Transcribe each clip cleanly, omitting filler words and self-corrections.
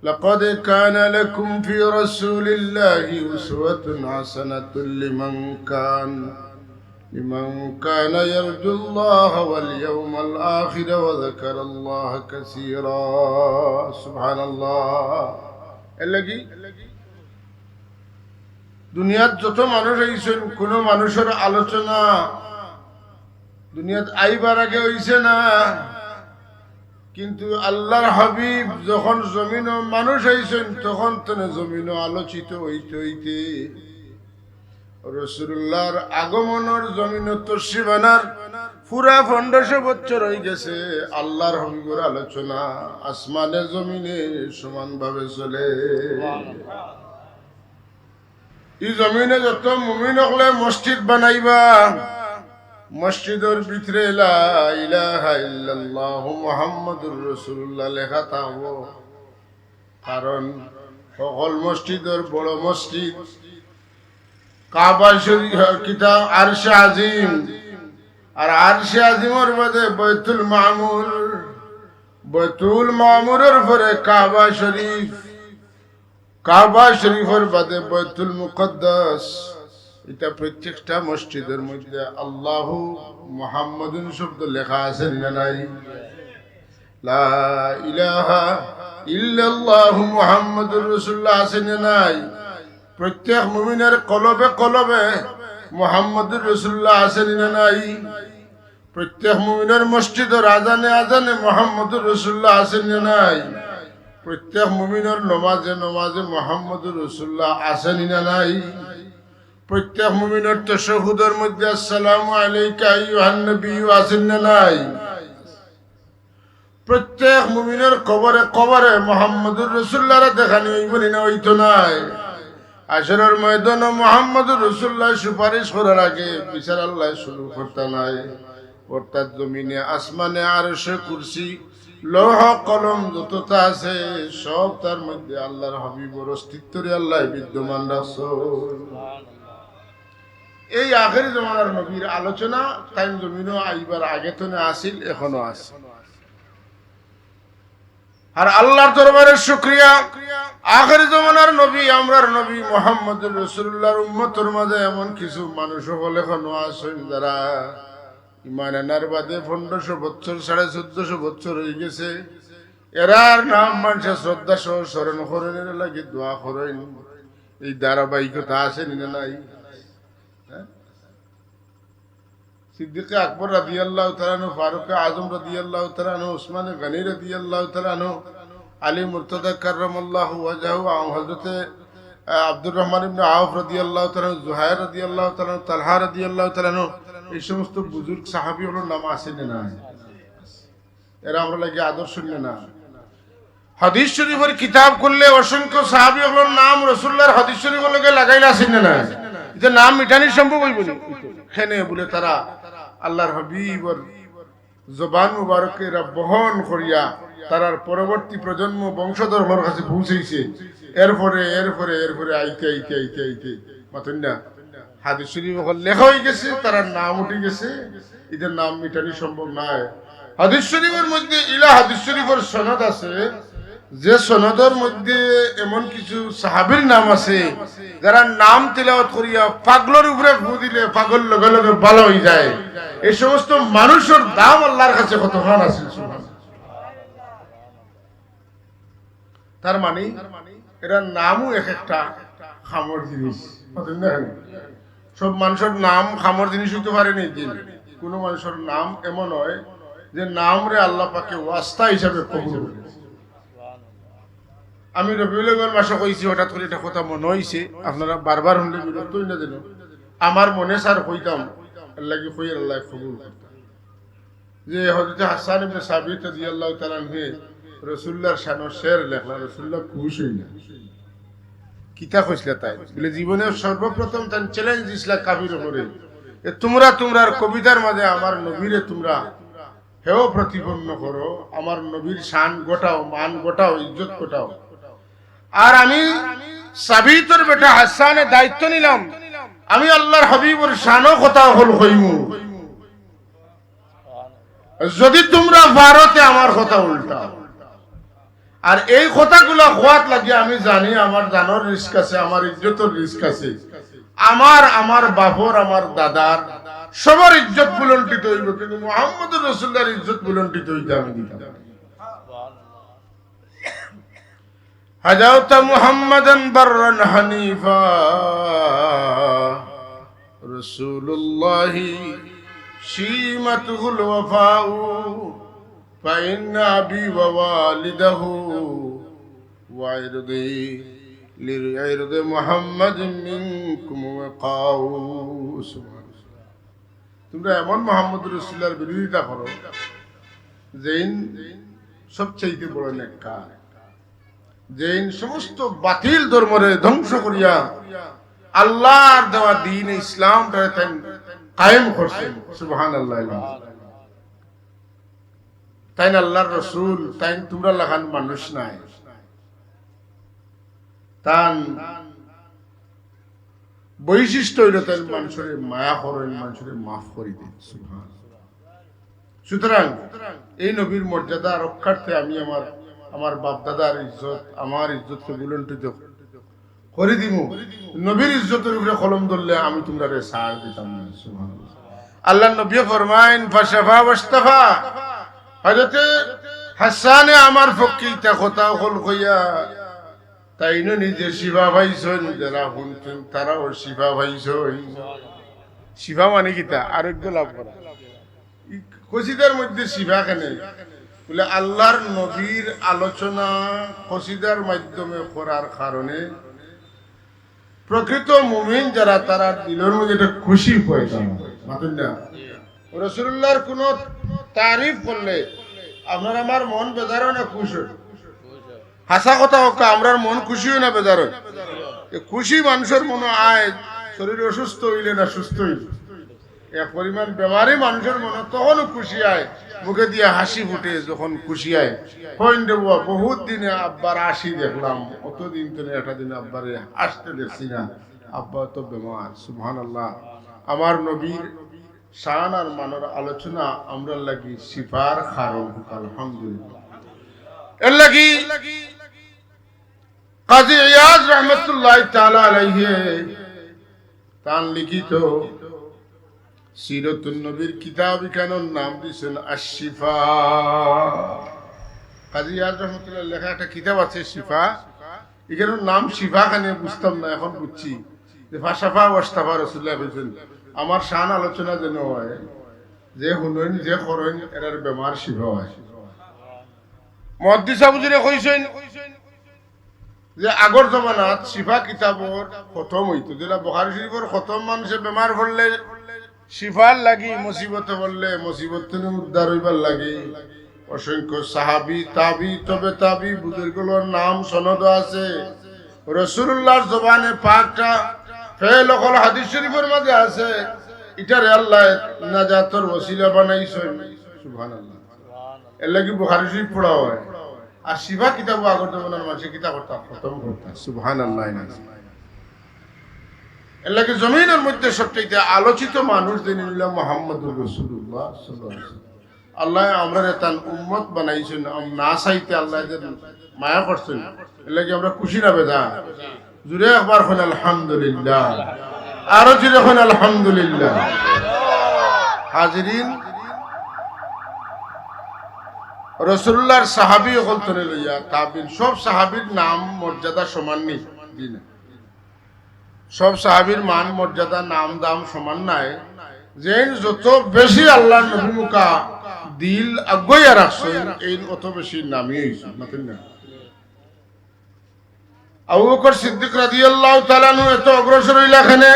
لقد كان لكم في رسول الله أسوة حسنة لمن كان يرجو الله واليوم الآخر وذكر الله كثيرا سبحان الله এলাকি দুনিয়াত যত মানুষ আইছেন কোন মানুষের আলোচনা দুনিয়াত আইবার আগে হইছে না, কিন্তু আল্লাহর হাবিব যখন জমিন মানুষ আইছেন তখন তেনে জমিন আলোচিত হইতে হইতে রাসূলুল্লাহর আগমনের জমিন তশরিফানার পুরা 1500 বছর হয়ে গেছে। আল্লাহর হাবিবের আলোচনা আসমানে জমিনে সমানভাবে চলে। এই জমিনে যত মুমিন হলে মসজিদ বানাইবা, মসজিদের ভিতরে লা ইলাহা ইল্লাল্লাহু মুহাম্মাদুর রাসূলুল্লাহ লেখা থাকবো, কারণ সকল মসজিদের বড় মসজিদ কাবা শরীফ কিতাব আরশে আজিম, আর আরশে আজিমের মধ্যে বাইতুল মামুরের পরে কাবা শরীফের বাদে বাইতুল মুকদ্দাস। এটা প্রত্যেকটা মসজিদের মধ্যে আল্লাহু মুহাম্মাদুন শব্দ লেখা আছে না নাই? লা ইলাহা ইল্লাল্লাহু মুহাম্মাদুর রাসূলুল্লাহ আছে না নাই? প্রত্যেক মুমিনের কলবে কলবে মুহাম্মাদুর রাসূলুল্লাহ আছে না নাই? প্রত্যেক মুমিনের মসজিদের আজানে আজানে মুহাম্মাদুর রাসূলুল্লাহ আছে না নাই? প্রত্যেক মুমিনের নমাজে নমাজে মুহাম্মাদুর রাসূলুল্লাহ আছে না নাই? প্রত্যেক মুমিনের তাশাহুদের মধ্যে আসসালামু আলাইকা আইয়ুহান নবী আছে না নাই? প্রত্যেক মুমিনের কবরে কবরে মুহাম্মাদুর রাসূলুল্লাহর দেখানি হইবনি না হইতো নাই? আসরের ময়দানে মুহাম্মাদুর রাসূলুল্লাহ সুপারিশ করার আগে বিচার আল্লাহ শুরু করতে নাই। অর্থাৎ জমিনে আসমানে আরশে কুরসি লৌহ কলম যতটা আছে সব তার মধ্যে আল্লাহর হাবিবের অস্তিত্বরে আল্লাহ বিদ্যমান রাখছেন। এই আখেরি জমানার নবীর আলোচনা তাই জমিনও আইবার আগে তো আসিল, এখনো আছে। আর আল্লাহর দরবারে শুকরিয়া, আখেরি জমানার নবী আমরার নবী মুহাম্মদুর রাসূলুল্লাহর উম্মতের মাঝে এমন কিছু মানুষ সকল এখনো আছেন যারা ইমান আনার বাদে 1500 বছর 1450 বছর হয়ে গেছে। এরার নাম মানুষের শ্রদ্ধা সহ স্মরণ করেন, লাগে দোয়া করেন। এই ধারাবাহিকতা আছে না নাই? সিদ্দিকে আকবর রাদিয়াল্লাহু তাআলা আনহু, ফারুক আজম রাদিয়াল্লাহু তাআলা আনহু, উসমান গনি রাদিয়াল্লাহু তাআলা আনহু, আলী মুর্তজা কাররামাল্লাহু ওয়াজহু, হযরতে আব্দুর রহমান ইবনে আওফ রাদিয়াল্লাহু তাআলা, জুহাইর রাদিয়াল্লাহু তাআলা, তালহা রাদিয়াল্লাহু তাআলা আনহু, এই সমস্ত বুজুর্গ সাহাবীগুলোর নাম আছে না? এরা আমরা লাগে আদর্শ না? হাদিস শরীফের কিতাব করলে অসংখ্য সাহাবীগুলোর নাম রাসূলুল্লাহর হাদিস শরীফের লগে লাগাইলা আছে না? এটা নাম মিটানি সম্ভব হইব না। এখানে বলে তারা আল্লাহর হাবিবের জবান মুবারকের বহন করিয়া তারার পরবর্তী প্রজন্ম বংশধরের কাছে পৌঁছেছে। এরপরে আইতে মাতেন না হাদিস শরীফ লেখা হয়ে গেছে, তার নাম উঠে গেছে। এদের নাম মিটানি সম্ভব নয়। হাদিস শরীফের মধ্যে হাদিস শরীফের সনদ আছে, যে সনদের মধ্যে এমন কিছু সাহাবীর নাম আছে যারা নাম তিলাওয়াত করিয়া পাগলের উপরে ফু দিলে পাগল লগে লগে ভালো হয়ে যায়। এই সমস্ত মানুষের দাম আল্লাহর কাছে কত খান আছে। তার মানে এরা নামও এক একটা খামর জিনিস। সব মানুষের নাম খামর জিনিস হইতে পারেনি। কোন মানুষের নাম এমন হয় যে নাম রে আল্লাহ পাকে ওয়াস্তা হিসাবে কবুল করে। আমি রবিউল আউয়াল মাসে কইছি, হঠাৎ করে এটা কথা মনে হইছে, আপনারা বারবার শুনলে বিরক্ত হই না যেন। আমার মনে স্যার কইতাম আল্লাহকে কই আল্লাহ কবুল করতাম যে হযরত হাসান ইবনে সাবিত রাদিয়াল্লাহু তাআলা আনহু রাসূলুল্লাহর শানের শের লেখলা। রাসূলুল্লাহ খুশ হইলেন। কিতা কইছিলা তাই বলে জীবনের সর্বপ্রথম তান চ্যালেঞ্জ দিছিলা কাফির উপরে, তোমরার কবিতার মাঝে আমার নবীরে তোমরা হেও প্রতিপন্ন করো, আমার নবীর শান গোটাও, মান গোটাও, ইজ্জত গোটাও। আর আমি সাবিতর বেটা হাসানের দায়িত্ব নিলাম, আমি আল্লাহর হাবিবের শানও কথা হল হইমু। যদি তোমরা ভারতে আমার কথা উল্টাও, আর এই কথাগুলা হওয়াত লাগে আমি জানি আমার জানোর রিস্ক আছে, আমার ইজ্জতের রিস্ক আছে, আমার বাপর আমার দাদার সবার ইজ্জত বুলন্ডিত হইব, কিন্তু মুহাম্মদুর রাসূলুল্লাহর ইজ্জত বুলন্ডিত হইতে আমি দিতাম না। হাজাউতা মুহাম্মাদান বাররান হানিফা রাসূলুল্লাহি শিমাতুল ওয়াফাউ فإن أبي ووالده وعرضي لعرض محمد منكم وقاو। তোমরা এমন মুহাম্মদ রাসূলুল্লাহর বিরোধিতা করো যেইন সবচেয়ে বড় নেককার, যেইন সমস্ত বাতিল ধর্মরে ধ্বংস করিয়া আল্লাহর দেওয়া দ্বীন ইসলামটা কায়েম করছেন। সুবহানাল্লাহ। তাই আল্লাহর রসুল, তাই তোমরা লাগান মানুষ নাই, তান বৈশিষ্ট্য হইল তাই মানুষের মায়া করেন, মানুষের মাফ করে দেন। সুতরাং এই নবীর মর্যাদা রক্ষার্থে আমি আমার বাপ দাদার ইজ্জত, আমার ইজ্জতকে বুলন্ডিত করে দিব। নবীর ইজ্জতের উপরে কলম ধরলে আমি তোমরা সার দিতাম না। আল্লাহ নবী ফরমাইন ফাশাফা ওয়াস্তাফা। হযরতে হাসানে আমার পক্ষে তা কথা হল কইয়া তাই নিজে শিফা পাইছেন, যারা শুনছেন তারাও শিফা পাইছেন। শিফা মানে কিতা? আরোগ্য লাভ করা। কসিদার মধ্যে শিফা কেন বলে আল্লাহর নবীর আলোচনা কসিদার মাধ্যমে করার কারণে প্রকৃত মুমিন যারা তারা দিলের মধ্যে একটা খুশি পয়সা মাতুন না। রাসূলুল্লাহর কোন তারিফ করলে আপনার আমার মন বেজার হয় না খুশ হয়? হাসা কথা হোক, আমরার মন খুশি হয় না বেজার হয়? খুশি মানুষের মনে আয় শরীর অসুস্থ হইলে না সুস্থ হইলে, এক পরিমাণ বেমারি মানুষের মনে তখনও খুশি আয়, মুখে দিয়ে হাসি ফুটে যখন খুশি আয়। হইন দেব বহুত দিনে আব্বার আসি দেখলাম, অতদিন তো একটা দিন আব্বারে আসতে দেখছি না, আব্বা তো বেমার। সুবহানাল্লাহ। আমার নবীর শান আর মানের আলোচনা আমরা লাগি শিফার কারণ। আলহামদুলিল্লাহ। এর লাগি কাজী ইয়াজ রাহমাতুল্লাহ তাআলা আলাইহি তান লিখিত সিরাতুন নবীর কিতাব এখানের নাম দিয়েছেন আশ-শিফা। কাজী ইয়াজ রাহমাতুল্লাহ লেখা একটা কিতাব আছে শিফা, এখানের নাম শিফা কেন বুঝতাম না, এখন বুঝছি যে ফাশাফা ওয়াস্তাফা রাসূলুল্লাহ বলেছেন আমার শান আলোচনা যেন হয়, যে হুনইন যে করেন এর বেমার শিফা হয়। মুহাদ্দিস আবুজুরে কইছেন যে আগর জমানাত শিফা কিতাবর খতম হইতো, যেটা বুখারী শরীফের খতম মানুষে বেমার পড়লে শিফার লাগি, মুসিবতে পড়লে মুসিবত থেকে উদ্ধার হইবার লাগি অসংখ্য সাহাবী তাবি তবে তাবি বুজুর্গগুলোর নাম সনদ আছে। রাসূলুল্লাহর জবানে পাকটা ফেল হল হাদিস শরীফের মাঝে আছে, এটারে আল্লাহ নাজাতের ওসিলা বানাইছেন। সুবহানাল্লাহ। এর লাগি বুখারী শরীফ পড়া হয়। আর শিফা কিতাব আগর জমানার মানুষের কিতাব খতম করতাম। সুবহানাল্লাহ। এর লাগি জমিনের মধ্যে সবচেয়ে আলোচিত মানুষ যিনি হলেন মুহাম্মদুর রাসূলুল্লাহ সাল্লাল্লাহু আলাইহি ওয়াসাল্লাম। আল্লাহ আমরা তার উম্মত বানাইছেন, না চাইতে আল্লাহ মায়া করছেন। এর লাগি আমরা খুশি না বেজা? জুড়ে একবার হন আলহামদুলিল্লাহ, আরো জুড়ে হন আলহামদুলিল্লাহ। হাজিরিন, রাসূলুল্লাহর সাহাবী হলতনে লইয়া তাবিন সব সাহাবীর নাম মর্যাদা সমান নেই। সব সাহাবীর মান মর্যাদা নাম দাম সমান নাই। যে যত বেশি আল্লাহর নবী মুকা দিল আগুয়া রাখছেন এই অত বেশি নামই হইছে। মাতেন না আবু বকর সিদ্দিক রাদিয়াল্লাহু তাআলা নু এত অগ্রসর হইলা খানে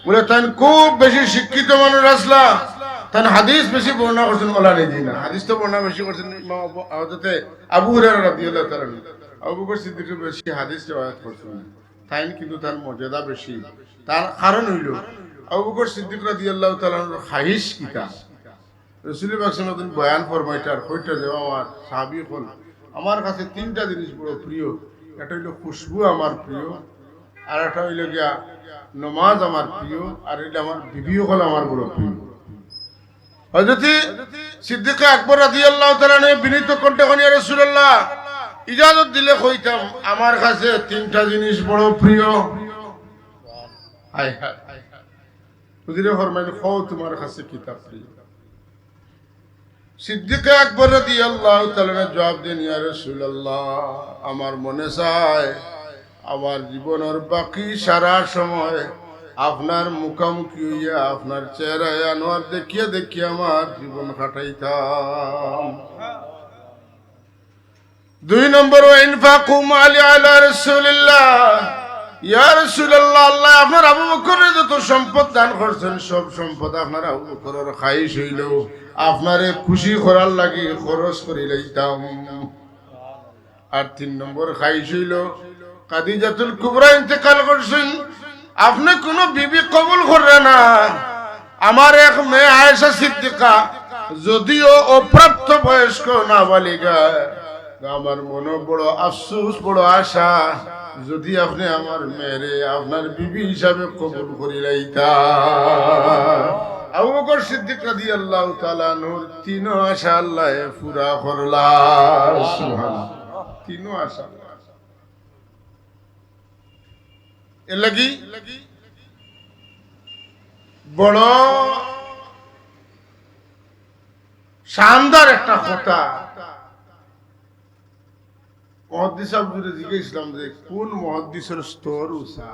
বলে তান খুব বেশি শিক্ষিত মানুষ আসলা, তান হাদিস বেশি বর্ণনা করছেন। ওলা নেই না, হাদিস তো বর্ণনা বেশি করছেন হযরতে আবু হুরায়রা রাদিয়াল্লাহু তাআলা। আবু বকর সিদ্দিক বেশি হাদিস riwayat করছেন, তাই কিন্তু তার মর্যাদা বেশি। তার কারণ হইল আবু বকর সিদ্দিক রাদিয়াল্লাহু তাআলার খাহিশ কিতা রাসূল পাক সাল্লাল্লাহু আলাইহি ওয়াসাল্লাম বয়ান ফরমাইতার কইটা যে আমার সাহাবী হল আমার কাছে তিনটা জিনিস বড় প্রিয়। একটা হইল খুশবু আমার প্রিয়, আর একটা হইল গিয়া নামাজ আমার প্রিয়, আর এটা আমার বিবিও হল আমার বড় প্রিয়। হযরত সিদ্দিক আকবর রাদিয়াল্লাহু তাআলা বিনীত কণ্ঠে কইলেন, ইয়া রাসূলুল্লাহ ইজাজত দিলে কইতাম আমার কাছে তিনটা জিনিস বড় প্রিয়। হায় হায় হুজুরে ফরমাইল কও তোমার কাছে কিতাব প্রিয়। সিদ্দিক আকবর রাদিয়াল্লাহু তাআলা জবাব দেন, ইয়া রাসূলুল্লাহ, আমার মনে চায় আমার জীবনের বাকি সারা সময় আপনার মুখামুখি হইয়া আপনার চেহারায় আনোয়ার দেখিয়া দেখিয়া আমার জীবন কাটাইতাম। 2 নম্বর, ইনফাকু মালি আলা রাসূলিল্লাহ, ইয়া রাসূলুল্লাহ, আল্লাহ আপনার আবু বকরের যত সম্পদ দান করছেন সব সম্পদ আপনার আবু বকরের খাইশ হইল আপনারে খুশি করার লাগি খরচ করি লইতাম। আর 3 নম্বর খাইশ হইল খাদিজাতুল কুবরা ইন্তেকাল করছেন, আপনি কোনো বিবি কবুল করবে না। আমার এক মেয়ে আয়েশা সিদ্দিকা যদিও অপ্রাপ্ত বয়স্ক নাবালিকা, আমার মনে বড় আফসোস বড় আশা যদি আপনি আমার মেয়েরে আপনার বিবি হিসাবে কবুল করি লাইতা। আবু বকর সিদ্দিক রাদিয়াল্লাহু তাআলা আনহুর 3 আশা আল্লাহ পুরা করলা। সুবহানাল্লাহ, 3 আশা। এর লাগি বড় শানদার একটা কথা মুহাদ্দিস সাহেবকে জিজ্ঞেসলাম যে কোন মুহাদ্দিসের স্তর উঁচা।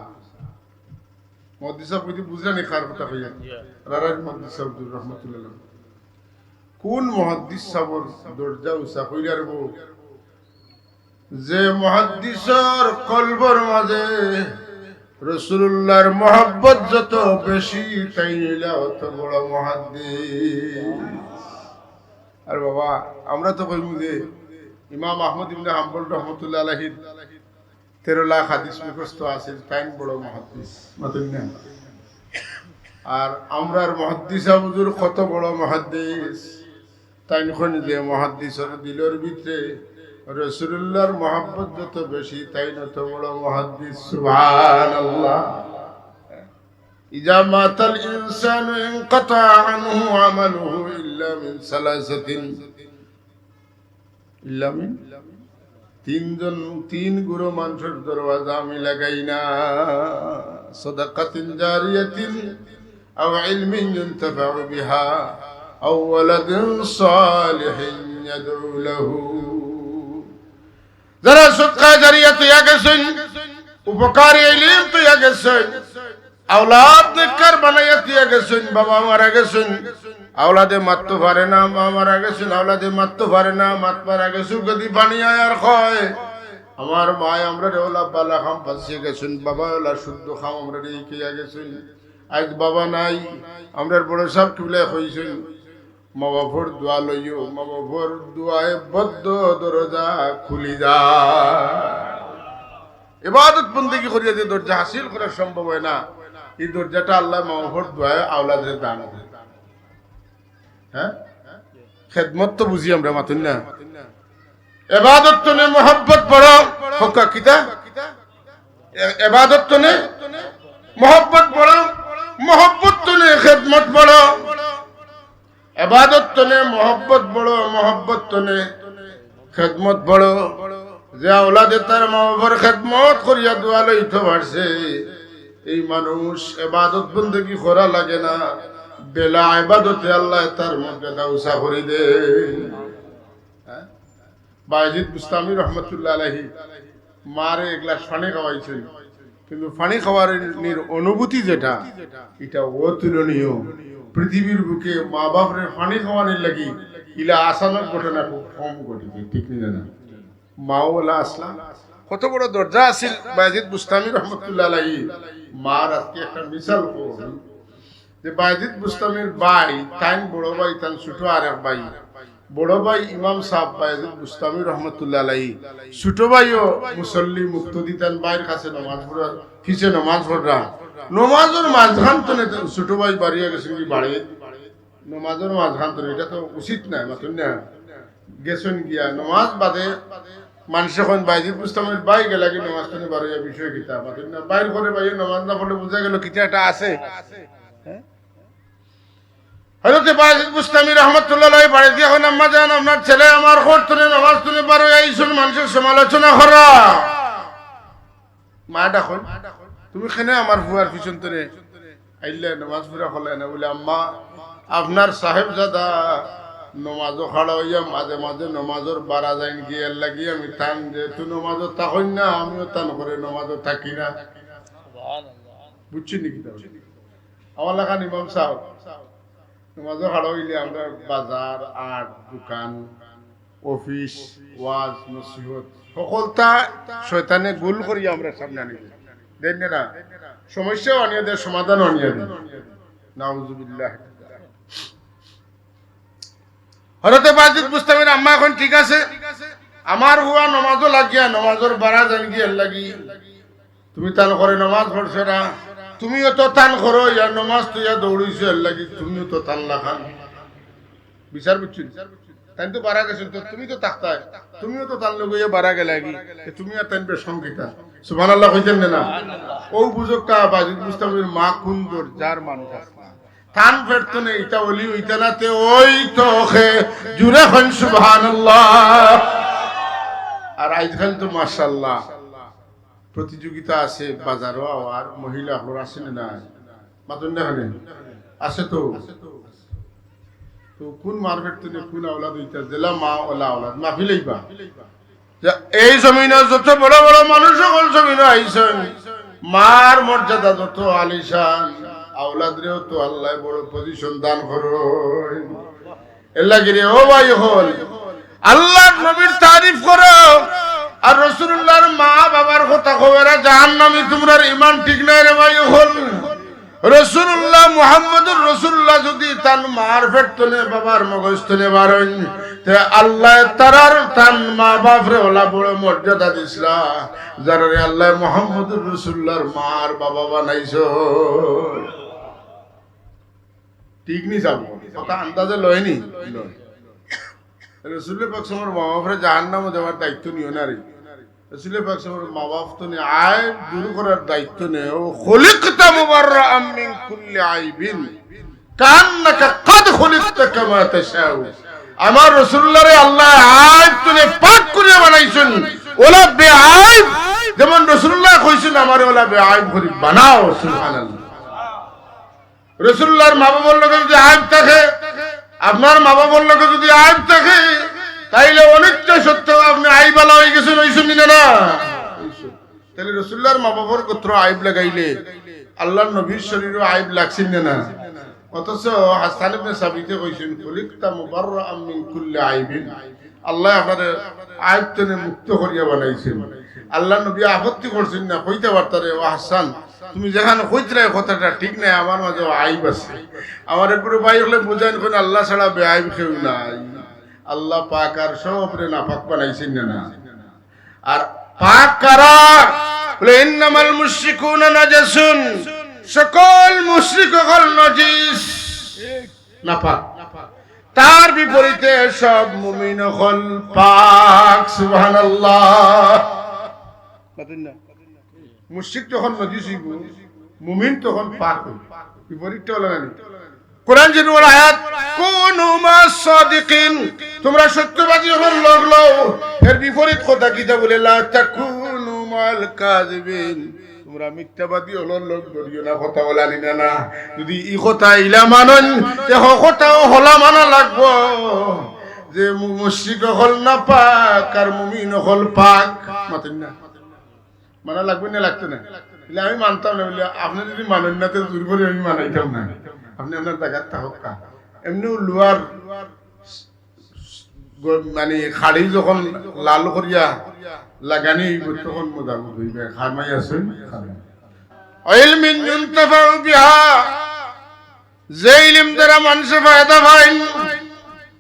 মুহাদ্দিস সাহেব কইতে বুঝলেন কার কথা কইয়া? রারাজ মুহাদ্দিস সাহেব রহমাতুল্লাহ। কোন মুহাদ্দিস সাহেবের দরজা উঁচা কইলার গো? যে মুহাদ্দিসের কলবের মাঝে রাসূলুল্লাহর মহব্বত যত বেশি তাইলা অত বড় মুহাদ্দিস। আর বাবা আমরা তো কইমু যে ইমাম আহমদ ইবনে হাম্বল রহমাতুল্লাহ আলাইহির 13 লাখ হাদিস মুখস্থ আছে, তাই বড় মুহাদ্দিস মাতুন না। আর আমরার মুহাদ্দিস হুজুর কত বড় মুহাদ্দিস, তাই কোন যে মুহাদ্দিসের দিলের ভিতরে রাসূলুল্লাহর মহব্বত যত বেশি তাই তত বড় মুহাদ্দিস। সুবহানাল্লাহ। ইজা মাতাল ইনসানু ইনকাতা আনহু আমালুহু ইল্লা মিন সালাসাতিন, ইল্লা মিন তিন গুরু মানুষের দরওয়াজা আমি লাগাই না। সাদাকাতিন জারিয়াতিন আও ইলমিন ইউনতাফাউ বিহা আও ওয়ালাদিন সালিহিন ইয়াদউ লাহু। যারা সদকা জারিয়া তৈয়া গেছেন, উপকারী ইলম তৈয়া গেছেন, আওলাদ নেককার বানাইয়া তৈয়া গেছেন, বাবা মারা গেছেন আওলাদে মারতে পারে না, মা মারা গেছেন আওলাদে মারতে পারে না, মাত মারা গেছে গদি বানিয়া আর কয় আমার মায় আমরা রেওলা বালা খাম ফাঁসিয়ে গেছেন, বাবা ওলা শুদ্ধ খাম আমরা রেখে গেছেন। আজ বাবা নাই, আমরা বড় সাহেব কিবলা কইছেন মা বাবার দোয়া লইও, মা বাবার দোয়ায় বদ্ধ দরজা খুলি যায়। ইবাদত বন্দেগী করিয়া যে দরজা হাসিল করা সম্ভব হয় না, এই দরজাটা আল্লাহ মা বাবার দোয়ায় আওলাদের দান করে। হ্যাঁ, খেদমত তো বুঝি আমরা মাতুন না। ইবাদত তো নে মোহাব্বত বড় হকা কিতা, ইবাদত তো নে মোহাব্বত বড়, মোহাব্বত তো নে খেদমত বড়। ইবাদত তো নে মোহাব্বত বড়, মোহাব্বত তো নে খেদমত বড়। যে আওলাদে তার মা বাবার খেদমত করিয়া দোয়া লইতে পারছে, এই মানুষ ইবাদত বন্দেগী করা লাগে না, বেলা ইবাদতে আল্লাহ তার মর্যাদা উঁচা করে দেন। বায়েজিদ বুস্তামি রহমাতুল্লাহ আলাইহি মারে এক গ্লাস পানি খাওয়াইছেন, কিন্তু পানি খাওয়ার অনুভূতি যেটা এটা অতুলনীয়। পৃথিবীর বুকে মা বাপের পানি খাওয়ানোর লাগি ইলা আসানোর ঘটনা খুব কম ঘটেছে, ঠিক না? মাওলা আসলাম কত বড় দরজা আছিল বায়েজিদ বুস্তামি রহমাতুল্লাহ আলাইহি। মার আজকে একটা মিসাল যে বায়েজিদ বুস্তামির ভাই তাই বড় ভাই তান ছোট আর এক ভাই, বড় ভাই ইমাম সাহেব বায়েজিদ বুস্তামি রহমাতুল্লাহ আলাইহি, ছোট ভাইও মুসল্লি মুক্তদি তান ভাইয়ের কাছে নামাজ পড়া কিসে নামাজ পড়া, নমাজের মাঝখান তো ছোট ভাই বাড়িয়ে গেছেন কি বাড়ি নমাজের মাঝখান তো এটা তো উচিত না মাতুন না। গেছেন গিয়া নমাজ বাদে মানুষ এখন বায়েজিদ বুস্তামির ভাই গেলা কি নমাজ তো বাড়িয়া বিষয় কিতা মাতুন না। বাইর করে ভাই নমাজ না পড়লে বোঝা গেল কিতা একটা আছে। হযরত বাজিদ বুস্তামি রাহমাতুল্লাহ আলাইহি বাড়িতে এখন আম্মা জান আপনার ছেলে আমার খরতনে নামাজ তুলে পারো এইসব মানুষের সমালোচনা করা মা ডাকল তুমি কেনে আমার ফুয়ার পিছন তরে আইলে নামাজ পড়া হলে না বলে আম্মা আপনার সাহেবজাদা নমাজও খাড়া হইয়া মাঝে মাঝে নমাজের বাড়া যাইন গিয়ে লাগি আমি টান যেহেতু নমাজও থাকই না আমিও টান করে নমাজও থাকি না বুঝছি নাকি আমার লেখান ইমাম সাহেব নমাজও খাড়া হইলে আমরা বাজার আট দোকান অফিস ওয়াজ নসিহত সকলটা শয়তানে গোল করি আমরা সামনে আনি দেন না সমস্যাও আনিয়ে দেয় সমাধানও আনিয়ে দেয় নাউজুবিল্লাহ হযরত বাজিদ বুস্তামির আম্মা এখন ঠিক আছে আমার হুয়া নমাজও লাগিয়া নমাজের বাড়া জান গিয়ে লাগি তুমি তান করে নমাজ পড়ছো না তুমিও তো তান করো ইয়ার নমাজ তো ইয়া দৌড়িছো এর লাগি তুমিও তো তান লাখান বিচার বুঝছো তাই তো বাড়া গেছো তো তুমি তো তাকতায় তুমিও তো তান লগিয়ে বাড়া গেলাগি তুমি আর তান বে সংগীতা সুবহানাল্লাহ কইতেন না ও বুঝকা বাজিদ বুস্তামির মা কুন্দর যার মানুষ আছে থান ফেরতো নেই এটা ওলি হইতে না তে ওই তো জুড়ে হন সুবহানাল্লাহ আর আজকাল তো মাশাআল্লাহ প্রতিযোগিতা আছে বাজারও আর মহিলা হল আছে না মাতুন না হলে আছে তো তো কোন মারফেট তো কোন আওলাদ হইতা জেলা মা ওলা আওলাদ মাহফিলেইবা এই জমিনে যত বড় বড় মানুষ সকল জমিনে আইছেন মার মর্যাদা যত আলিশান আওলাদরেও তো আল্লাহ বড় পজিশন দান করুন এর লাগিরে ও ভাই হল আল্লাহর নবীর তারিফ করো আর রাসূলুল্লাহর মা বাবার কথা কইরা জাহান্নামী তোমরা ঈমান ঠিক নাই রে ভাই হল রাসূলুল্লাহ মুহাম্মদুর রাসূলুল্লাহ যদি তান মার ফেটতনে বাবার মগজতনে বারন তে আল্লাহ তারার তান মা বাপরে ওলা বড় মর্যাদা দিছলা যারারে আল্লাহ মুহাম্মদুর রাসূলুল্লাহর মার বাবা বানাইছো ঠিক নি যাব কথা আন্দাজে লয়নি রাসূল পাক সাল্লাল্লাহু আলাইহি ওয়া সাল্লাম জাহান্নামে দেওয়ার দায়িত্ব নিও না রে রাসূল পাক সাল্লাল্লাহু আলাইহি মা বাপ তো নে আয় দূর করার দায়িত্ব নে ও খুলিকতা মুবাররাআম মিন কুল্লি আইবিন কান্নাকা কদ খুলিকতা কামা তাশাউ আমার রাসূলুল্লাহ রে আল্লাহ আইব তুলে পাক করে বানাইছেন ওলা বেআইব যেমন রাসূলুল্লাহ কইছেন আমারে ওলা বেআইব করে বানাও সুবহানাল্লাহ রাসূলুল্লাহর মা বাবার লগে যদি আইব থাকে আপনার মা বাবার লগে যদি আইব থাকে তাইলে অনেকটা সত্য আপনি আইবালা হয়ে গেছেন ওই শুনি না তাহলে রাসূলুল্লাহর মা বাবার গোত্র আইব লাগাইলে আল্লাহর নবীর শরীরও আইব লাগছেন না অথচ হাসান ইবনে সাবিতে কইছেন খুলিকতা মুবাররাআম মিন কুল্লি আইবিন আল্লাহ আপনারে আইব থেকে মুক্ত করিয়া বানাইছেন আল্লাহর নবী আপত্তি করছেন না কইতে পারতারে ও হাসান তুমি যেখানে কইতরা কথাটা ঠিক নাই আমার মাঝে আইব আছে আমার একটু ভাই হলে বুঝাইন কোন আল্লাহ ছাড়া বেআইব কেউ নাই আল্লাহ পাক আর সবরে নাপাক বানাইছেন না আর পাক কারা বলে ইন্নামাল মুশরিকুনা নাজাসুন সকল মুশরিক হল নজিস নাপাক তার বিপরীতে সব মুমিন হল পাক সুবহানাল্লাহ মুশরিক যখন নজিস হইব মুমিন তখন পাক হইব বিপরীতটা হলো না কোরআন জিনুর আয়াত কুনু মাস সাদিকিন তোমরা সত্যবাদী হল লোক লও এর বিপরীত কথা কিতা বলে লা তাকুনু মাল কাযিবিন তোমরা মিথ্যাবাদী হল লোক ধরিও না কথা বলানি না যদি ই কথা ইলা মানন তে কথাও হলা মানা লাগবো যে মুশরিক হল না পাক আর মুমিন হল পাক মাতেন না মানা লাগবে না লাগতো না বলে আমি মানতাম না বলে আপনি যদি মানেন না তো জোর করে আমি মানাইতাম না আপনি আপনার জায়গার থাকুক এমনি লোয়ার মানে খাড়ি যখন লাল করিয়া লাগানি তখন মোজাবুত হইবে খামাই আছে ইলমিন ইউনতাফাউ বিহা যে ইলম দ্বারা মানুষ ফায়দা পায়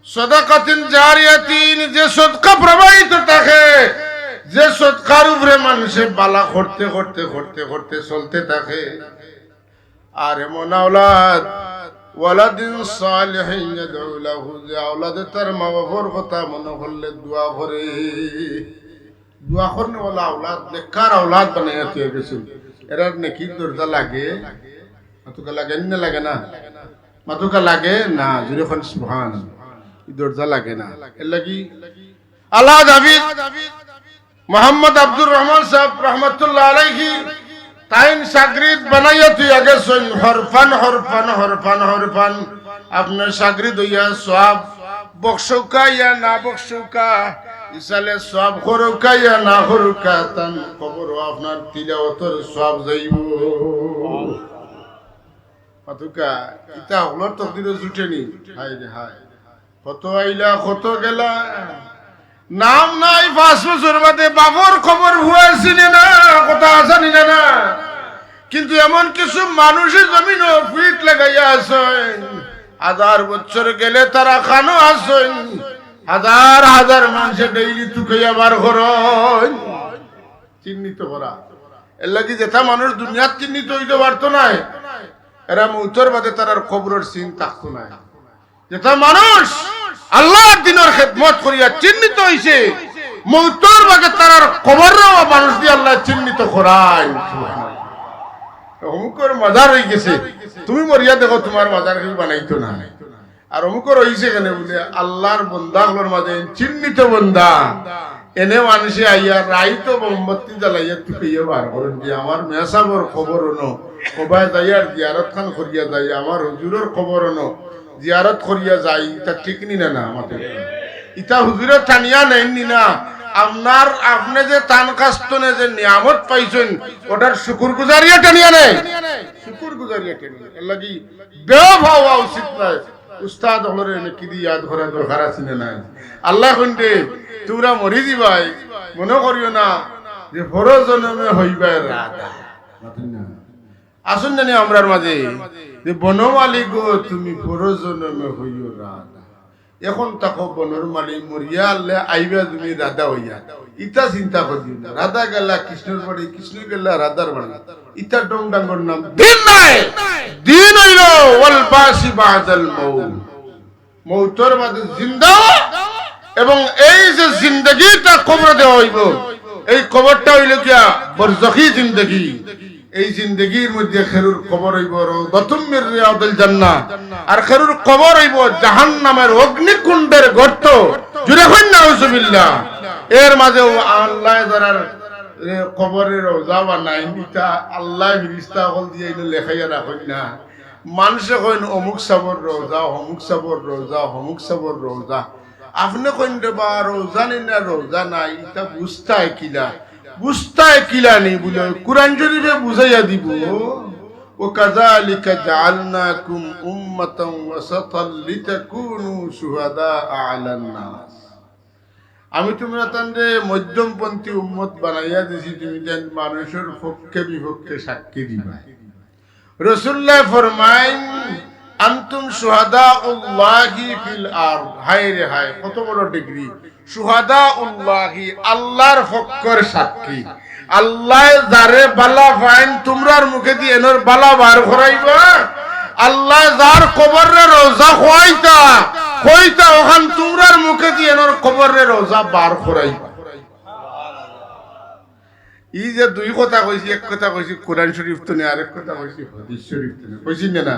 সাদাকাতিন জারিয়াতিন যে সদকা প্রবাহিত থাকে যে সদকার উপরে মানুষে বালা করতে করতে করতে করতে চলতে থাকে আর এমন আওলাদ ওয়ালাদিন সালিহিন ইয়াদউ লাহু যে আওলাদ তার মা বাবার কথা মনে করলে দোয়া করে দোয়া করনে ওয়ালা আওলাদ নেককার আওলাদ বানাইয়া দিয়ে গেছে এরার নেকি দরজা লাগে অতকা লাগে না মাতুকা লাগে না, যখন সুবহানাল্লাহ দরজা লাগে না। এর লাগি আল্লাহ হাফিজ মোহাম্মদ আব্দুর রহমান সাহেব রহমতুল্লাহ আলাইহি তাইন শাগরিদ বানাইয়া তুই আগে শুন হরফান হরফান হরফান হরফান আপনার শাগরিদ হইয়া সওয়াব বকশৌকা ইয়া না বকশৌকা ইসালে সওয়াব খরৌকা ইয়া না খরৌকা তান কবর আপনার তিলাওয়াতের সওয়াব যাইব। মাতুকা ইতা হলর তকদিরে জুটেনি। হাই রে হাই, কত আইলা কত গেলা, নাম নাই 5 বছর বাদে বাবর খবর হুয়াছিনি না, কথা আসানি না। কিন্তু এমন কিছু মানুষের জমিন ফিট লাগাইয়া আছেন, 1000 বছর গেলে তারা খানো আছেন, হাজার হাজার মানুষের ডেইলি তুকাইয়া বার করেন চিহ্নিত করা। এর লাগি যেটা মানুষ দুনিয়াত চিহ্নিত হইতে পারতো না, এরা মৌতর বাদে তার খবরের চিন থাকতো না। যেটা মানুষ আল্লাহর দিনের খেদমত করিয়া চিহ্নিত হইছে, মৌতর বাদে তার খবরও মানুষ দিয়ে আল্লাহ চিহ্নিত করায়। অমুকর মাজার হয়ে গেছে, তুমি মরিয়া দেখো তোমার মাজার কেউ বানাইতো না। আর অমুকর হইছে কেন বলে আল্লাহর বন্দাগুলোর মাঝে চিহ্নিত বন্দা এনে মানুষে আইয়া রাইতো মোমবাতি জ্বালাইয়া টুকাইয়া বার করেন যে আমার মেসাবর খবর হনো কবায় যাইয়ার জিয়ারত খান করিয়া যাই, আমার হুজুরের খবর হনো জিয়ারত করিয়া যাই। তা ঠিক নি না আমাদের ইটা হুজুরের টানিয়া নেননি না, আপনার আপনি যে তান কাস্তনে যে নিয়ামত পাইছেন ওটার শুকুর গুজারিয়া টানিয়া নেই, শুকুর গুজারিয়া টানিয়া। এর লাগি বেও ভাবা উচিত নয়। উস্তাদ হলরে কি দি ইয়াদ করা দরকার আছে না? আল্লাহ কইতে তোমরা মরি দিবাই, মনে করিও না যে বড় জন্মে হইবাই রাধা। আসুন জানি আমরার মাঝে যে বনমালী গো তুমি বড় জন্মে হইও রাধা। এখন তাকো বনর মালি মরিয়া আল্লে আইবা তুমি রাধা হইয়া, ইটা চিন্তা করিও না। রাধা গেলা কৃষ্ণর বাড়ি, কৃষ্ণ গেলা রাধার বাড়ি, ইটা ডং ডাঙ্গর নাম দিন নাই। দিন হইল ওয়াল বাসি বাদাল মউত, মৌতর বাদে জিন্দা। এবং এই যে জিন্দগিটা কবরে দেওয়া হইব, এই কবরটা হইল কিয়া বরজখী জিন্দগি। এই জিন্দগির মধ্যে খেরুর কবর হইব রাউদাতুম মির রিয়াদিল জান্নাহ, আর খেরুর কবর হইব জাহান্নামের অগ্নিকুণ্ডের গর্ত। জুরে কই নাউজুবিল্লাহ। এর মাঝে আল্লাহ যারার কবরের রওজা বানাই, এটা আল্লাহ ফেরেশতা হল দিয়ে লেখাইয়া রাখেন না। মানুষে কইন অমুক সাবর রওজা, অমুক সাবর রওজা, অমুক সাবর রওজা। আপনি কইন বা রওজা নি না রওজা নাই, এটা বুঝতায় কিলা, বুঝতায় কিলা নেই বলে কুরআন শরীফে বুঝাইয়া দিব। ও কাযালিকা জাআলনাকুম উম্মাতান ওয়াসাতাল লিতাকুনু শুহাদা আলান নাস। আমি তোমরা তানরে মধ্যমপন্থী উম্মত বানাইয়া দিছি, তুমি যেন মানুষের পক্ষে বিপক্ষে সাক্ষী দিবা। রাসূলুল্লাহ ফরমাইন আনতুম শুহাদাউল্লাহি ফিল আরদ। হায় রে হায়, কত বড় ডিগ্রি! শুহাদাউল্লাহি, আল্লাহর পক্ষের সাক্ষী। আল্লাহ যারে বালা ফাইন তোমরার মুখে দিয়ে এনর বালা বার করাইবা। আল্লাহ যার কবরের রওজা খোয়াইতা কইতা ওখান তোমরার মুখে দিয়ে এনর কবরের রওজা বার করাইবা। এই যে দুই কথা কইছি, এক কথা কইছি কোরআন শরীফ তো নেই, আরেক কথা কইছি হাদিস শরীফ তো নেই, কইছি না?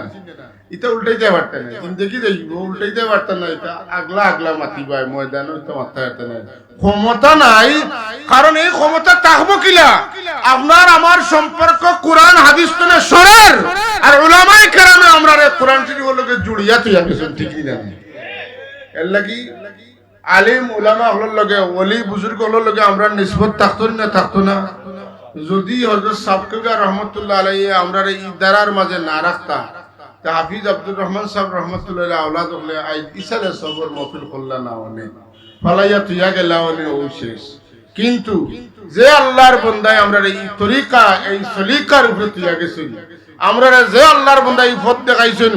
এটা উল্টাইতে পারতেন না, জিন্দগি দেখব উল্টাইতে পারতেন না। এটা আগলা আগলা মাতিবাই ময়দান তো মাথা হাতে নাই, ক্ষমতা নাই। কারণ এই ক্ষমতা থাকবো কিলা? আপনার আমার সম্পর্ক কোরআন হাদিস তো না সরের, আর উলামায়ে কেরামে আমরা কোরআন শরীফের লগে জুড়িয়া তুই গেছেন, ঠিক না? এর লাগি আলিম উলামা হলোর লগে, ওলি বুজুর্গ হলোর লগে আমরা নিসবত থাকতো না, থাকতো না। যদি হযরত সাবকা রহমতুল্লাহ আলাইহি আমরা এই ইদারার মাঝে না রাখতা, তা হাফিজ আব্দুর রহমান সাহেব রহমতুল্লাহ আলাইহি আওলাদ হলে আই ইসালে সবর মাহফিল করলা না অনেক ফালাইয়া তুইয়া গেলা অনেক ও শেষ। কিন্তু যে আল্লাহর বান্দায় আমরা এই তরিকা এই সলিকার উপরে তুইয়া গেছি, আমরা যে আল্লাহর বান্দা এই পথ দেখাইছেন,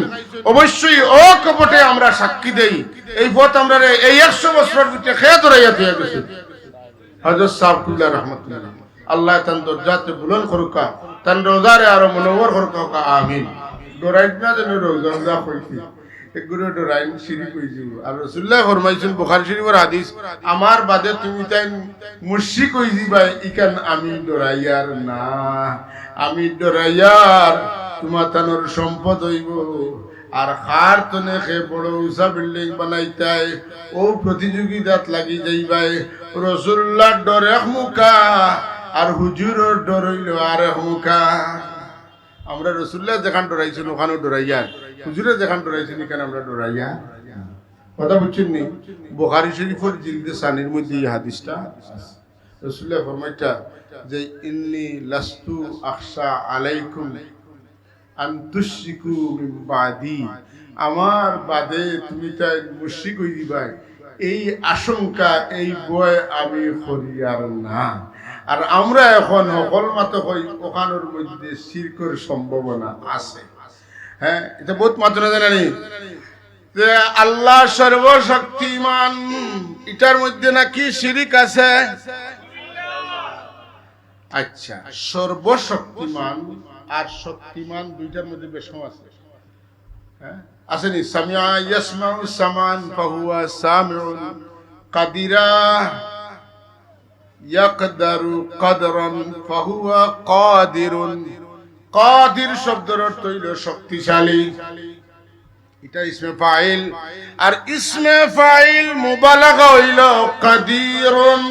অবশ্যই ও কপটে আমরা সাক্ষী দেই এই পথ আমরা এই 100 বছরের ভিতরে খেয়ে ধরাইয়া তুইয়া গেছি। হযরত সাবকুল্লাহ রহমতুল্লাহ আল্লাহ তান দরজাতে বুলন্দ করুকা, তান রোজারে আরো মনোবর করুকা, আমিন। ডরাইত না যেন রোজা কইছি এগুলো ডরাইন সিঁড়ি কইছি। আর রাসূলুল্লাহ ফরমাইছেন বুখারী শরীফের হাদিস, আমার বাদে তুমি তাই মুশরিক হই যাবা, ইকান আমি ডরাইয়ার না, আমি ডরাইয়ার তোমার তানোর সম্পদ হইব, আর খার তনে খে বড় উঁচা বিল্ডিং বানাইতাই ও প্রতিযোগিতাত লাগি যাইবাই রসুল্লাহ ডর এক মুখা আর হুজুরের ডর হইল আর এক মুখা আমরা রসুল্লাহ যেখান ডরাইছিল ওখানেও ডরাইয়া হুজুরে যেখান ডরাইছিল এখানে আমরা ডরাইয়া কথা বুঝছেন নি বুখারী শরীফের জিলদে সানির মধ্যে এই হাদিসটা রাসূলুল্লাহ ফরমাইতা যে ইন্নী লাস্তু আখশা আলাইকুম আন তুশরিকু মিন বাদি আমার বাদে তুমি তাই মুশরিক হই দিবাই এই আশঙ্কা এই ভয় আমি করি আর না আর আমরা এখন সকল মত কই ওখানের মধ্যে শিরকের সম্ভাবনা আছে হ্যাঁ এটা বহুত মাত্র না জানি যে আল্লাহ সর্বশক্তিমান এটার মধ্যে নাকি শিরিক আছে আচ্ছা সর্বশক্তিমান আর শক্তিমান দুইটার মধ্যে বেশম আছে হ্যাঁ আসেনি সামিয়া ইয়াসমাউ সামান ফাহুয়া সামিউন কাদিরা ইয়াকদারু কদরান ফাহুয়া কাদিরুন কাদির শব্দের অর্থ হইল শক্তিশালী এটা ইসমে ফাইল আর ইসমে ফাইল মুবালাগা হইল কাদিরুন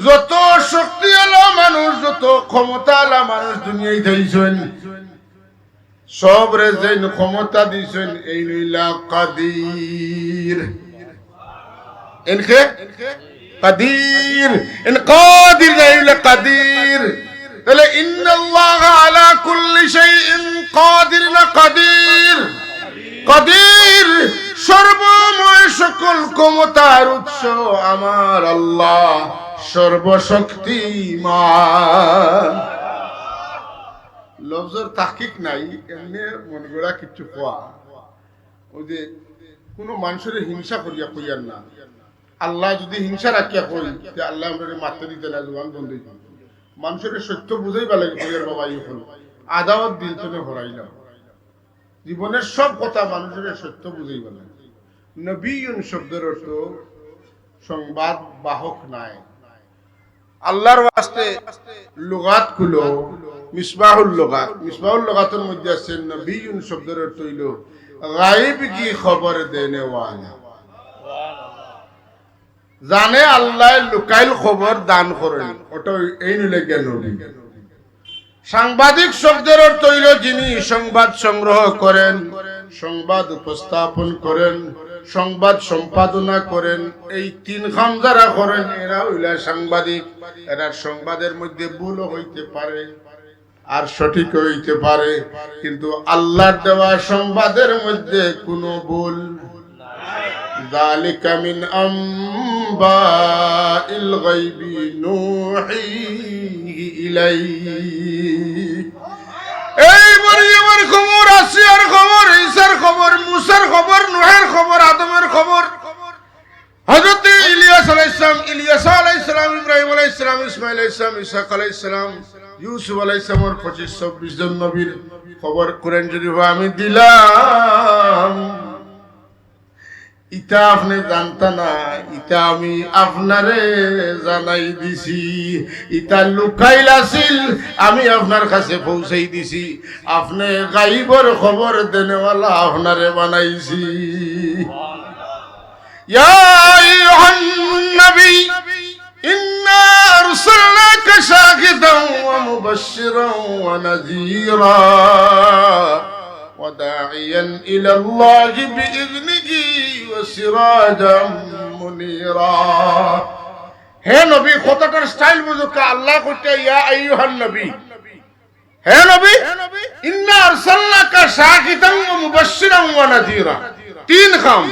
যত শক্তিওয়ালা মানুষ যত ক্ষমতাওয়ালা মানুষ দুনিয়ায় থাইছেন সব রে যেন ক্ষমতা দিছেন এই লীলা কাদির ইনকে কাদির ইন কাদির লীলা কাদির তাহলে ইন্নাল্লাহ আলা কুল্লি শাইইন কাদির না কাদির কাদির সর্বময় সকল ক্ষমতার উৎস আমার আল্লাহ সর্বশক্তিমান লফজের তাহকিক নাই এমনি মনে করা কিছু কোয়া ওই যে কোনো মানুষের হিংসা করিয়া কইয়ার না আল্লাহ যদি হিংসা রাখিয়া কই যে আল্লাহ আমরা মারতে দিতে না জবান বন্ধ মানুষের সত্য বুঝাইবা লাগে কইয়ার বাবা ই হল আদাওয়াত দিল তুমি হরাইলাম জীবনের সব কথা মানুষের সত্য বুঝাইবা লাগে নবীন শব্দের অর্থ সংবাদ বাহক নাই আল্লাহর ওয়াস্তে লুগাত গুলো মিসবাহুল লুগাতের মধ্যে আছে নবীন শব্দের অর্থ হইল গায়েব কি খবর দেনে ওয়ালা জানে আল্লাহ লুকাইল খবর দান করেন ওটা এই নিলে জ্ঞান নবী সাংবাদিক শব্দের অর্থ হইল যিনি সংবাদ সংগ্রহ করেন সংবাদ উপস্থাপন করেন সংবাদ সম্পাদনা করেন এই তিন কাম যারা করেন এরা হইলা সাংবাদিক এরা সংবাদের মধ্যে ভুলও হইতে পারে আর সঠিক হইতে পারে কিন্তু আল্লাহর দেওয়া সংবাদের মধ্যে কোনো ভুল যালিকা মিন আম্বাইল গায়বি নূহিহি ইলাইহি এই মরিয়মের খবর আসিয়ার খবর ঈসার খবর মুসার খবর নূহের খবর আদমের খবর হযরত ইলিয়াস আলাইহিস সালাম ইব্রাহিম আলাইহিস সালাম ইসমাঈল আলাইহিস সালাম ইসহাক আলাইহিস সালাম ইউসুফ আলাইহিস সালামের 25-26 জন নবীর খবর কোরআন শরীফে আমি দিলাম ইটা আপনি জানতা না ইটা আমি আপনারে জানাই দিছি ইটা লুকাইল আছিল আমি আপনার কাছে পৌঁছাই দিছি আপনি গায়বের খবর দেনেওয়ালা আপনারে বানাইছি ইয়া আইয়ুহান নবী ইন্না আরসালনাকা শাহিদান ওয়া মুবাশশিরান ওয়া নাযীরা وداعيا إلى الله بإذنه وسراجا منيرا হে নবী কতটার স্টাইল বুঝো কা আল্লাহ কইতে ইয়া আইয়ুহান নবী হে নবী ইন্না আরসালনাকা শাহিদান ওয়া মুবাশশিরান ওয়া নাযীরা তিন কাম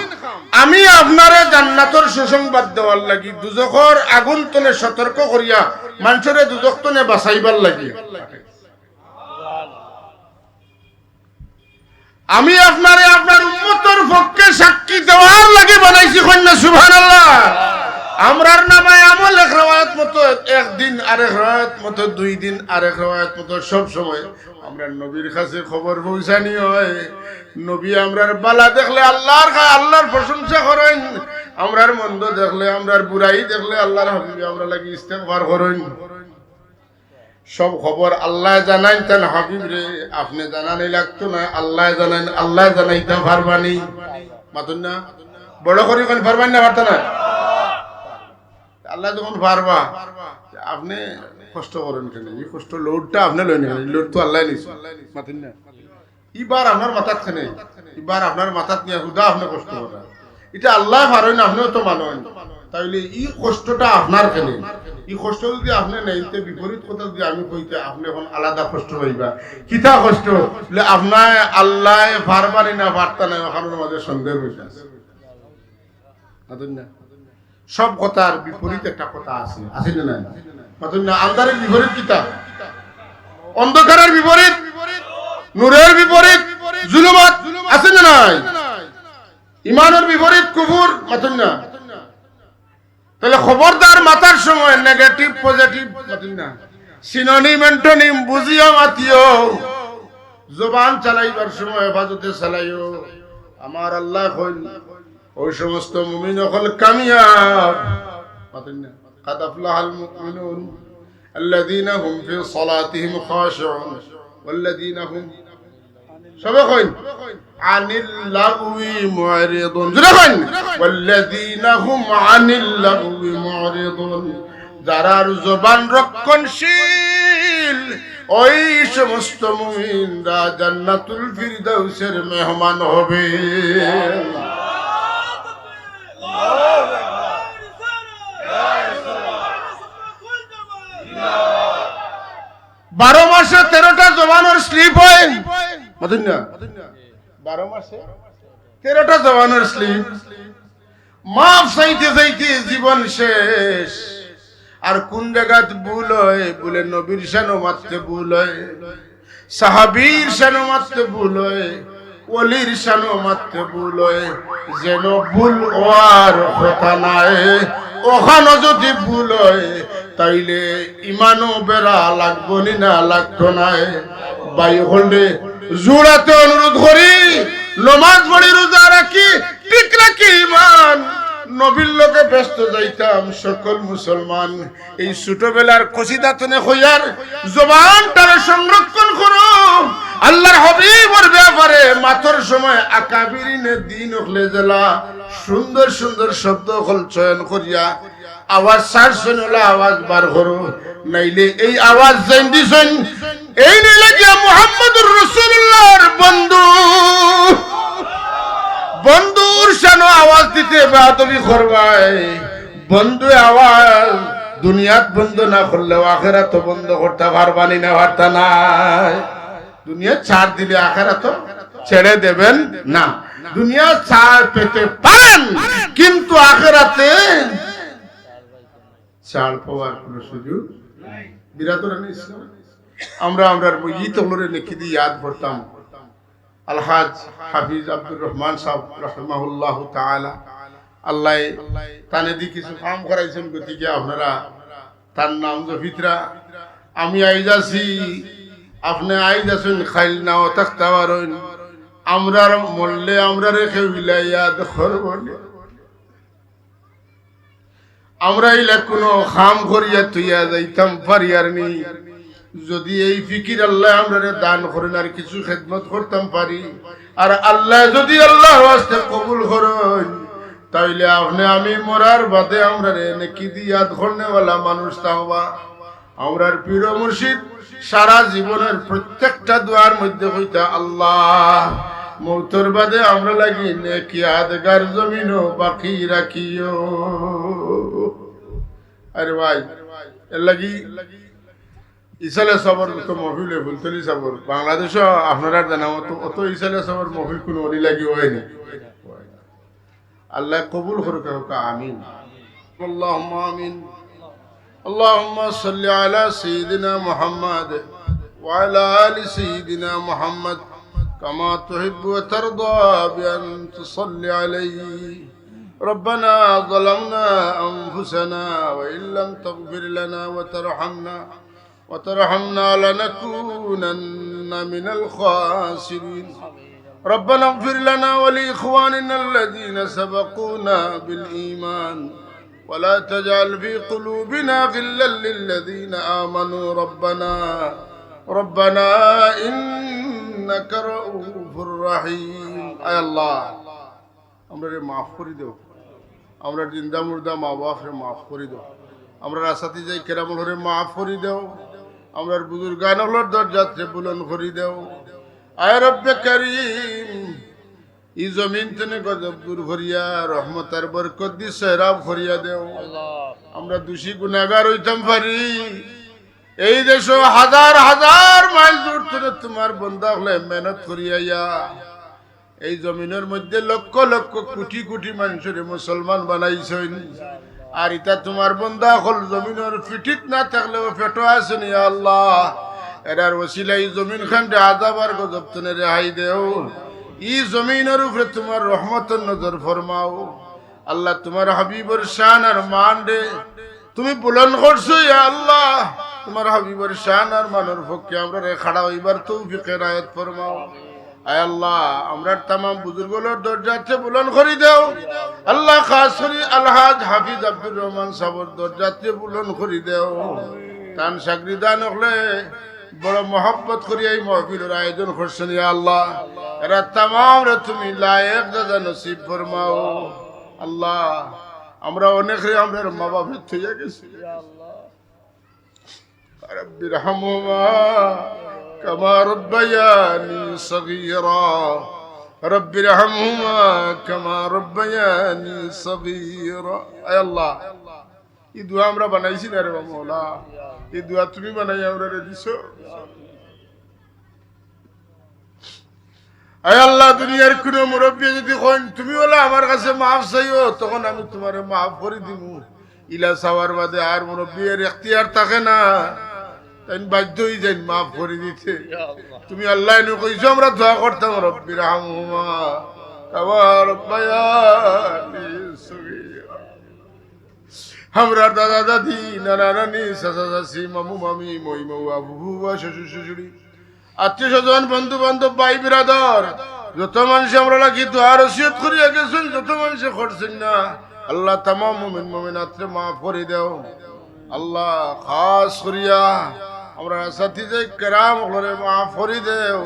আমি আপনারে জান্নাতের সুসংবাদ দেওয়ার লাগি দুজখের আগুন তলে সতর্ক করিয়া মানুষরে দুজখ তলে বাঁচাইবার লাগি আমি আপনারে আপনার উম্মতের পক্ষে সাক্ষী দেওয়ার লাগে বানাইছি কন্যা সুবহানাল্লাহ আমরার নামে আমল এক রাওয়ায়াত মতো একদিন আরেক রাওয়ায়াত মতো দুই দিন আরেক রাওয়ায়াত মতো সব সময় আমরা নবীর কাছে খবর পৌঁছানি হয় নবী আমরার বালা দেখলে আল্লাহর প্রশংসা করেন আমরার মন্দ দেখলে আমরার বুরাই দেখলে আল্লাহর হাবিব আমরা লাগি ইস্তেগফার করেন সব খবর আল্লাহ জানাইন তেন হাবিব রে আপনি জানানি লাগতো না আল্লাহ জানাইন আল্লাহ জানাইতে পারবানি মাতুন না বড় করে কোন পারবেন না পারত না আল্লাহ যখন পারবা আপনি কষ্ট করেন কেন এই কষ্ট লোডটা আপনি লই নেন লোড তো আল্লাহ নিছে মাতুন না এবার আপনার মাথাত খানে এবার আপনার মাথাত নিয়ে হুদা আপনি কষ্ট করেন এটা আল্লাহ পারেন আপনিও তো মানেন তাইলে এই কষ্টটা আপনার কেন এই কষ্ট যদি আপনি নেইতে বিপরীত কথা যদি আমি কইতে আপনি এখন আলাদা কষ্ট হইবা কিতা কষ্ট বলে আপনার আল্লাহ পারবারই না পারতা না ওখানের মাঝে সন্দেহ হইছে মাতুন না সব কথার বিপরীত একটা কথা আছে আছে না মাতুন না আন্ধারের বিপরীত কিতা অন্ধকারের বিপরীত নূরের বিপরীত জুলুমাত আছে না নাই ইমানের বিপরীত কুফর মাতুন না তাহলে খবরদার মাথার সময় নেগেটিভ পজিটিভ মাতুন না সিনোনিম অ্যান্টোনিম বুঝিও মাতিও জবান চালাইবার সময় হেফাজতে চালাইও আমার আল্লাহ কইল ওই সমস্ত মুমিন হল কামিয়াব মাতুন না قد أفلح المؤمنون الذين هم في صلاتهم خاشعون والذين هم سبقين عن اللغو معرضون والذين هم عن اللغو معرضون যারার জবান রক্ষণশীল ওই সমস্ত মুমিনরা জান্নাতুল ফিরদাউসের মেহমান হবে 12 মাসে 13টা জবানের স্লিপ হয় মাতুন না 12 মাসে 13টা জবানের স্লিপ মাফ চাইতে চাইতে জীবন শেষ আর কোন জায়গাত ভুল হয় বলে নবীর শানও মারতে ভুল হয় সাহাবীর শানও মারতে ভুল হয় ওলির শানও মারতে ভুল হয় যেন ভুল হওয়ার কথা নাই ওখানে যদি ভুল হয় তাইলে ইমানও বেড়া লাগবো না লাগতো না বাই হলে জোড়াতে অনুরোধ করি নমাজ পড়ি রোজা রাখি ঠিক রাখি ইমান নবীর লোকে ব্যস্ত যাইতাম সকল মুসলমান এই ছোটবেলার কসিদাতনে হইয়ার জবানটারে সংরক্ষণ করো আল্লাহর হাবিবের ব্যাপারে মাতর সময় আকাবিরিনে দিন হলে জেলা সুন্দর সুন্দর শব্দ হল চয়ন করিয়া আওয়াজ সার শুনলা আওয়াজ বার করো নাইলে এই আওয়াজ জান দিছেন এই নিলে গিয়া মুহাম্মদুর রাসূলুল্লাহর বন্ধু বন্ধুর শানো আওয়াজ দিতে বেয়াদবি করবাই বন্ধু আওয়াজ দুনিয়াত বন্ধ না করলেও আখিরাত বন্ধ করতে পারবানি না পারতা না দুনিয়া ছাড় দিলে আখিরাত ছেড়ে দেবেন না দুনিয়া ছাড় পেতে পারেন কিন্তু আখিরাতে ছাড় পাওয়ার কোনো সুযোগ নাই বিরাদরান ইসলাম আমরা ই তোমরে লিখে দিয়ে ইয়াদ করতাম আলহাজ হাফিজ আব্দুর রহমান সাহেব রাহিমাহুল্লাহ তাআলা আল্লাহ তানে দি কিছু কাম করাইছেন গতিকে আপনারা তার নাম জফিতরা আমি আইজাছি আপনি আইজাছেন খাইল না তাকতাওয়ারন আমরার মল্লে আমরা রেখে বিলাইয়াদ করবনি আমরা ইলা কোনো খাম করিয়া তুইয়া যাইতাম পারিয়ার নি যদি এই ফিকির আল্লাহ আমরারে দান করেন আর কিছু খেদমত করতাম পারি আর আল্লাহ যদি আল্লাহর ওয়াস্তে কবুল করেন তাইলে আপনি আমি মরার বাদে আমরারে নেকি দিয়াত করনেওয়ালা মানুষ তাওবা আমরার পীর মুর্শিদ সারা জীবনের প্রত্যেকটা দোয়ার মধ্যে কইতা আল্লাহ মৌতর বাদে আমরা লাগি নেকি আদগার জমিনও বাকি রাখিও আরে ভাই এর লাগি ইসালে সবর তো মহফিলে বুলতলি সবর বাংলাদেশে আপনারা জানা অত ইসালে সবর মহফিল কোন ওলি লাগি হয়নি আল্লাহ কবুল করুক আমিন আল্লাহুম্মা আমিন اللهم صل على سيدنا محمد وعلى آل سيدنا محمد كما تحب وترضى بأن تصلي عليه ربنا ظلمنا أنفسنا وإن لم تغفر لنا وترحمنا لنكونن من الخاسرين ربنا اغفر لنا ولإخواننا الذين سبقونا بالإيمان ولا تجعل في قلوبنا غلا للذين آمنوا ربنا إنك رؤوف رحيم أي الله আমরা মাফ করে দাও আমরা জিন্দা মুর্দা মা বাপরে মাফ করে দাও আমরা রাসাতি যাই কেরামল হরে মাফ করে দাও আমরা বুজুর্গান হলোর দরজাতে বুলন্দ করে দাও আয় রব্বে করিম এই জমিন তেনে গজব দূর ভরিয়া রহমতার বরকত দি সেরাব ভরিয়া দেও আমরা দোষী গুনাহগার হইতাম পারি এই দেশ হাজার হাজার মাইল দূর থেকে তোমার বন্দা হলে মেহনত করিয়া এই জমিনের মধ্যে লক্ষ লক্ষ কোটি কোটি মানুষের মুসলমান বানাইছেন আর এটা তোমার বন্দা হল জমিনের পিঠিত না থাকলেও পেটো আছেন ইয়া আল্লাহ এরার ওসিলা এই জমিন খানটা আযাব আর গজব থেকে রেহাই দেও এই জমিনের উপরে তোমার রহমতের নজর ফরমাও আল্লাহ তোমার হাবিবের শান আর মান রে তুমি বুলন্দ করছো ইয়া আল্লাহ তোমার হাবিবের শান আর মানের পক্ষে আমরা রে খাড়া হইবার তৌফিক এনায়েত ফরমাও আয় আল্লাহ আমরা तमाम বুজুর্গগুলোর দরজাতে বুলন্দ করে দাও আল্লাহ খাস করে আলহাজ হাফিজ আব্দুর রহমান সাহেবের দরজাতে বুলন্দ করে দাও তান সাগরিদান হলে বড় মোহাব্বত করি এই মাহফিলের আয়োজন করছেন ইয়া আল্লাহ এরা तमाम রে তুমি লায়েক দাদা নসিব ফরমাও আল্লাহ আমরা অনেকে আমাদের মা বাবা থেকে গেছি ইয়া আল্লাহ রব্বি রহমহুমা কামা রব্বায়ানি সগীরা রব্বি রহমহুমা কামা রব্বায়ানি সগীরা আয় আল্লাহ এই দোয়া আমরা বানাইছি না রে মাওলা এই দোয়া তুমি বানাই আমরা রে দিছো আয় আল্লাহ দুনিয়ার কোন মুরব্বী যদি কইন তুমি বলে আমার কাছে মাফ চাইও তখন আমি তোমারে মাফ করে দিব ইলা সাওয়ার বাদে আর মুরব্বীর ইখতিয়ার থাকে না তাই বাধ্য হই যাই মাফ করে দিতে তুমি আল্লাহ এনে কইছো আমরা দোয়া করতাম রব্বি রহমহুমা কামা রব্বায়ানি সগীরা আমরা দাদা দাদি নানা নানি চাচা চাচি মামু মামি মই মামু আবু বুবা শ্বশুর শাশুড়ি আত্মীয় স্বজন বন্ধু বান্ধব ভাই বিরাদর যত মানুষ আমরা লাগি দোয়ার ওসিয়ত করিয়া গেছেন যত মানুষ করছেন না আল্লাহ तमाम মুমিন মুমিনাতরে মাফ করে দাও আল্লাহ খাস করিয়া আমরা সাথীদের کرام হলে মাফ করে দাও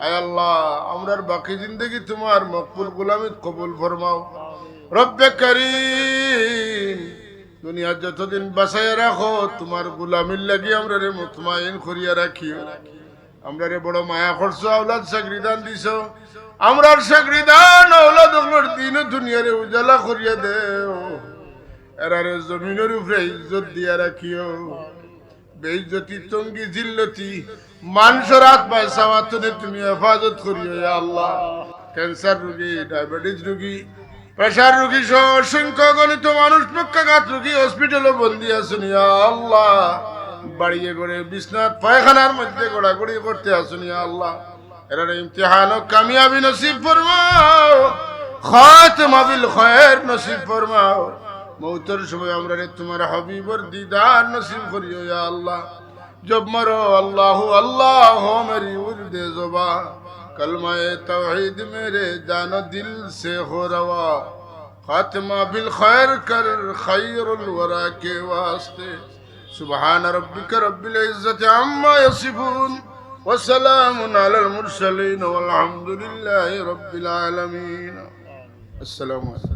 আয় আল্লাহ আমরার বাকি জিন্দেগি তোমার মকবুল গোলামিত কবুল ফরমাও রব্বে করিম দুনিয়া যতদিন বাঁচাইয়া রাখো তোমার গোলামির লাগি আমরা রে মুতমাইন করিয়া রাখিও আমরা রে বড় মায়া করছো আওলাদ সাগরিদান দিছো আমরার সাগরিদান আওলাদ ওগুলোর দিন দুনিয়ারে উজালা করিয়া দেও এরারে জমিনের উপরে ইজ্জত দিয়া রাখিও বেইজ্জতি তঙ্গি জিল্লতি মানসরাত পায়সাওয়াতনে তুমি হেফাজত করিও ইয়া আল্লাহ ক্যান্সার রোগী ডায়াবেটিস রোগী প্রেসার রোগী সহ অসংখ্য গণিত মানুষ পক্ষাঘাত রোগী হসপিটালে বন্দী আছেন ইয়া আল্লাহ বাড়িয়ে করে বিছনাত পায়খানার মধ্যে গোড়াগড়ি করতে আসুন ইয়া আল্লাহ এরা ইমতিহান ও কামিয়াবি নসিব ফরমাও খাতিমা বিল খায়র নসিব ফরমাও মৌতের সময় আমরা রে তোমার হাবিবের দিদার নসিব করিও ইয়া আল্লাহ जब मरो अल्लाह अल्लाह हो मेरी उर्द ज़ुबा कलमाए तौहीद मेरे जानो दिल से हो रवा खातिमा बिल खैर कर खैरुल वरा के वास्ते सुबहान रब्बिक रब्बिल इज्जति अम्मा यसिफून व सलामुन अलल मुरसलीन वल्हम्दुलिल्लाहि रब्बिल आलमीन। अस्सलामु अलैकुम।